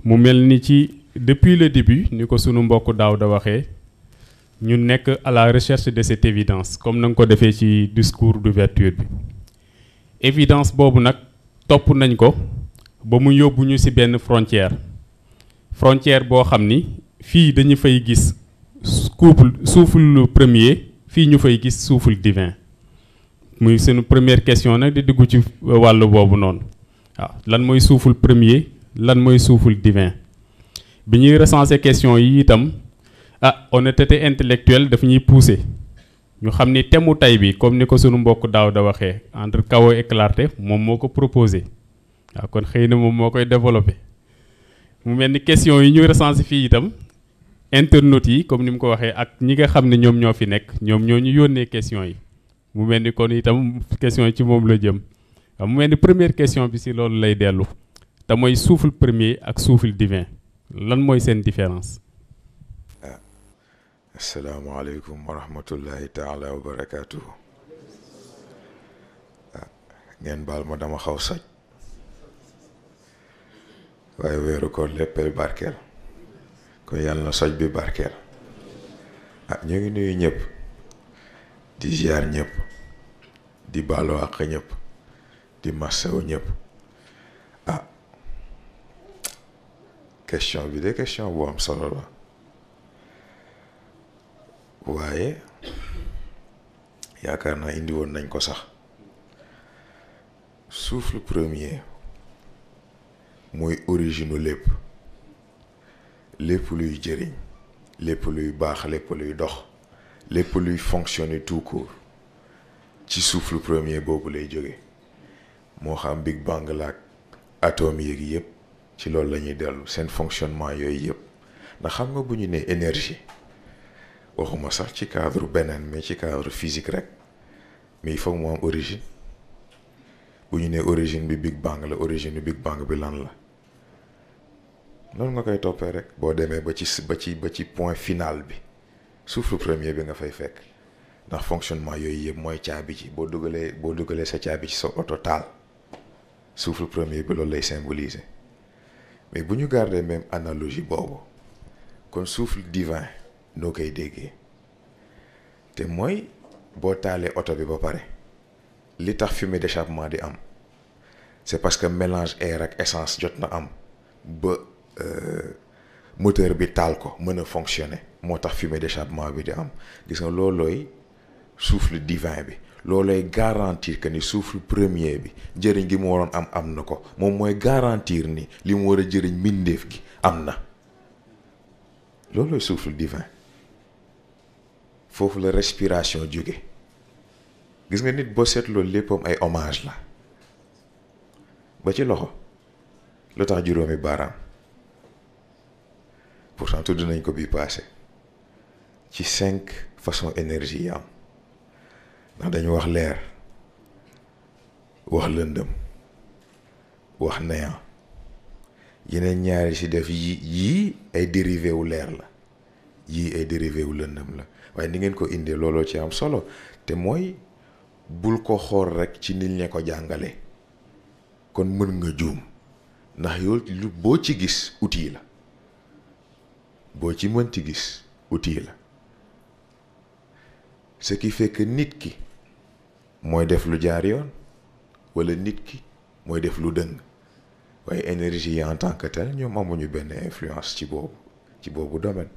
mu mel ni ci depuis le début ni ko sunu mbokk daaw da waxee ñu nekk à la recherche de cette évidence comme na nga ko defee ci discours d'ouverture bi évidence boobu nag topp nañ ko ba mu yóbbu ñu ci benn frontière boo xam ni fii dañu fay gis souffle premier fii ñu fay gis souffle divin muy sunu première question nag di dugg ci wàllu boobu noonu waaw lan mooy souffle premier lan mooy souffle divin bi ñuy recenser question yi itam honnêteté intellectuelle daf ñuy pousser ñu xam ni thème mu tay bi comme ni ko sunu mbokk daaw da waxee entre chaos et clarté moom moo ko proposé waaw kon xëy na moom moo koy développé mu mel ni question yi ñu recenser fii itam internautes yi comme ni mu ko waxee ak ñi nga xam ne ñoom ñoo fi nekk ñoom ñoo ñu yónnee question yi mu mel ni kon itam question yi ci moom la jëm waaw mu mel ni première question bi si loolu lay dellu te mooy souffle premier ak souffle divin lan mooy seen différence. asalaamaaleykum wa rahmatullahi taala wa barakaatu. ngeen baal ma dama xaw soj waaye weeru ko léppay barkeel kon yàlla na soj bi barkeel ñu ngi nuyu ñëpp di ziar ñëpp di baalu àq ñëpp di massawu ñëpp question bi de question bu am solo la waaye yaakaar naa indi woon nañ ko sax souffle premier mooy origine lépp luy jëriñ lépp luy baax lépp luy dox lépp luy fonctionner tout court ci souffle premier boobu lay jóge moo xam Big Bang la ak atome yeeg yëpp ci loolu la ñuy dellu seen fonctionnement yooyu yëpp ndax xam nga bu ñu nee énergie waxuma sax ci cadre beneen mais ci cadre physique rek mais il faut mu am origine bu ñu nee origine bi Big Bang la origine bi Big Bang bi lan la noonu nga koy toppee rek boo demee ba ci point final bi souffle premier bi nga fay fekk ndax fonctionnement yooyu yëpp mooy caabi ci boo dugalee sa caabi ci sa oto taal souffle premier bi loolu lay symboliser mais bu ñu garder même analogie boobu kon souffle divin noo koy déggee te mooy boo taalee oto bi ba pare li tax fumée d'échappement di am c'est parce que mélange air ak essence jot na am ba moteur bi taal ko mën a fonctionner moo tax fumée d'échappement bi di am gis nga loolooy souffle divin bi loolooy garantir que ni souffle premier bi njëriñ gi mu waroon am na ko moom mooy garantir ni li mu war a jëriñ mbindeef gi am na loolooy souffle divin foofu la respiration jóge gis nga nit boo seetloo léppam ay hommage la ba ci loxo lu tax juróomi baaraam pourtant tudd nañ ko bii passé ci 5 façons énergie yi am ndax dañu wax leer wax lëndëm wax néant yeneen ñaari ci def yii ay dérivé wu leer la yii ay dérivé wu lëndëm la waaye ni ngeen ko indee looloo ci am solo te mooy bul ko xool rek ci nit ñi ko jàngale kon mën nga juum ndax yow lu boo ci gis outil la boo ci mënti gis outil la ce qui fait que nit ki mooy def lu jaar yoon walla nit ki mooy def lu dëng waaye énergie yi en tant que tel ñoom amuñu benn influence ci boobu domaine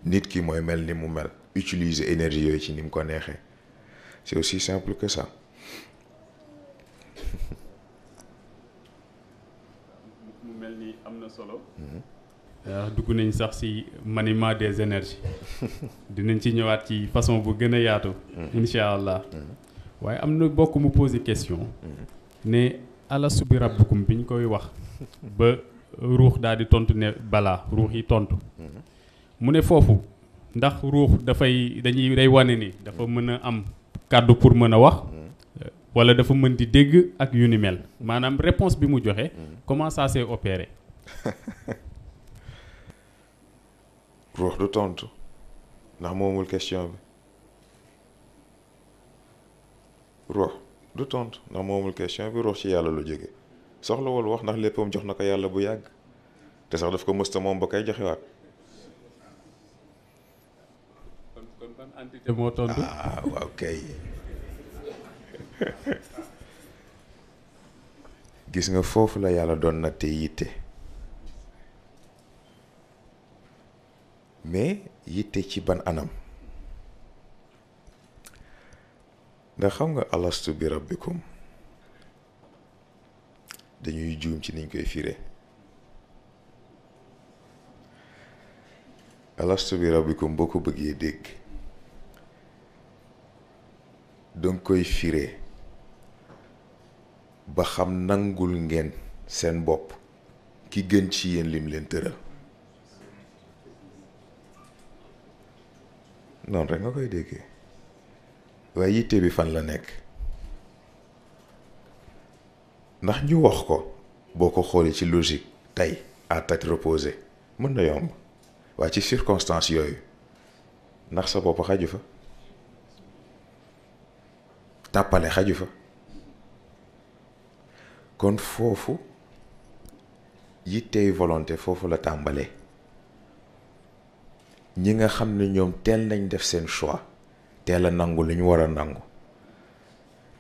nit ki mooy mel ni mu mel utiliser énergie yooyu ci ni mu ko neexee c'est aussi simple que ça. mu mel ni am na solo. dugg nañ sax ci maniement des énergies dinañ ci ñëwaat ci façon bu gën a yaatu. incha allah. waaye am na bokk mu poser question. ne alastu bi rabbukum bi ñu koy wax. ba ruux daal di tontu ne balaa ruux yi tontu. mu ne foofu ndax ruux day wane ni dafa mën a am kàddu pour mën a wax. wala dafa mën di dégg ak yu ni mel maanaam réponse bi mu joxe. comment ça s'est opéré. ruux du tontu ndax moomul question bi ruux du tontu ndax moomul question bi ruux ci yàlla lu jóge soxlawul wax ndax léppam jox na ko yàlla bu yàgg te sax daf ko mësta moom ba koy joxewaat. kon ban entité moo tontu. ah waaw kay. gis nga foofu la yàlla doon na te yitte mais yitte ci ban anam ndax xam nga alastu bi rabbikum dañuy juum ci niñ koy firé alastu bi rabbikum boo ko bëggee dégg danga koy firé ba xam nangul ngeen seen bopp ki gën ci yéen lim leen tëral noonu rek nga koy déggee waaye yitte bi fan la nekk ndax ñu wax ko boo ko xoolee ci logique tey à tête reposée mën na yomb waaye ci circonstance yooyu ndax sa bopp xaju fa tàppale xaju fa kon foofu yittey volonté foofu la tàmbalee ñi nga xam ne ñoom teel nañ def seen choix teel a nangu li ñu war a nangu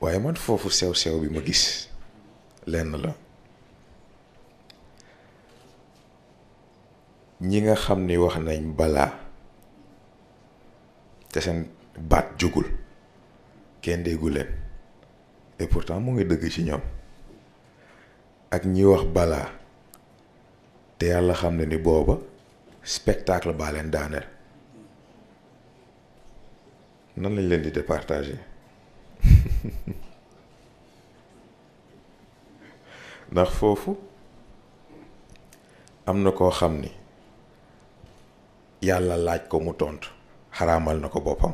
waaye man foofu sew-sew bi ma gis lenn la ñi nga xam ni wax nañ balaa te seen baat jógul kenn déggu leen et pourtant mu ngi dëgg ci ñoom ak ñi wax balaa te yàlla xam ne ni booba spectacle baa leen daaneel nan lañ leen di départager ndax foofu am na koo xam ni yàlla laaj ko mu tontu xaraamal na ko boppam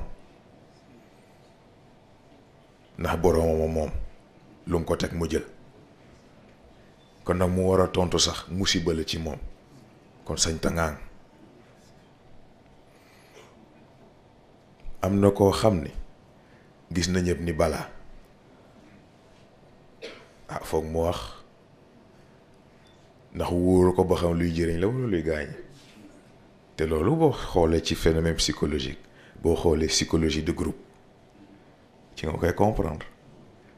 ndax boroomam moom lu mu ko teg mu jël kon nag mu war a tontu sax musiba la ci moom kon sañ tangaan am na koo xam ni gis na ñëpp ni balaa ah foog mu wax ndax wóoru ko ba xam luy jëriñ la wala luy gaañ te loolu boo xoolee ci phénomène psychologique boo xoolee psychologie de groupe ci nga koy comprendre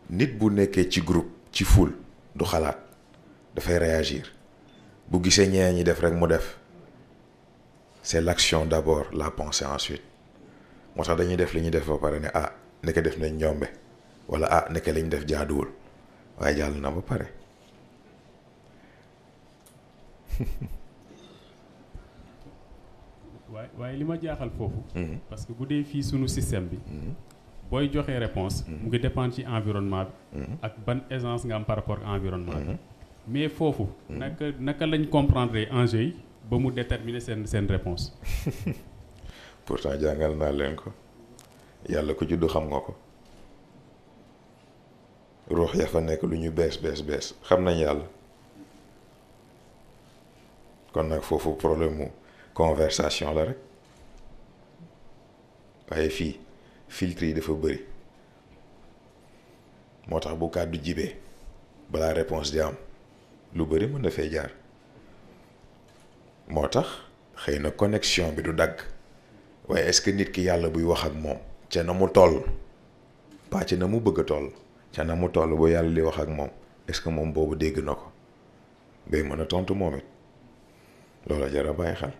nit bu nekkee ci groupe ci foule du xalaat dafay réagir bu gisee ñeneen ñi def rek mu def c'est l'action d'abord la pensée ensuite moo tax dañuy def li ñuy def ba pare ne ah nekk def nañ ñombe wala ah nekk li ñu def jaaduwul waaye jàll na ba pare waaye li ma jaaxal foofu parce que bu dee fii sunu système bi booy joxee réponse mu ngi dépendre ci environnement bi ak ban aisance nga am par rapport ak environnement bi mais foofu naka lañ comprendre enjeu yi ba mu déterminer seen réponse pourtant jàngal naa leen ko yàlla ko juddu xam nga ko ruux ya fa nekk lu ñu bees xam nañ yàlla kon nag foofu problème mu conversation la rek waaye fii filtre yi dafa bëri moo tax bu kàddu jibee balaa réponse di am lu bëri mën na fee jaar moo tax xëy na connexion bi du dagg waaye est-ce que nit ki yàlla buy wax ak moom ca na mu toll pas ca na mu bëgg a toll ca na mu toll ba yàlla di wax ak moom est-ce que moom boobu dégg na ko bay mën a tontu moom it loola jar a bàyyi xel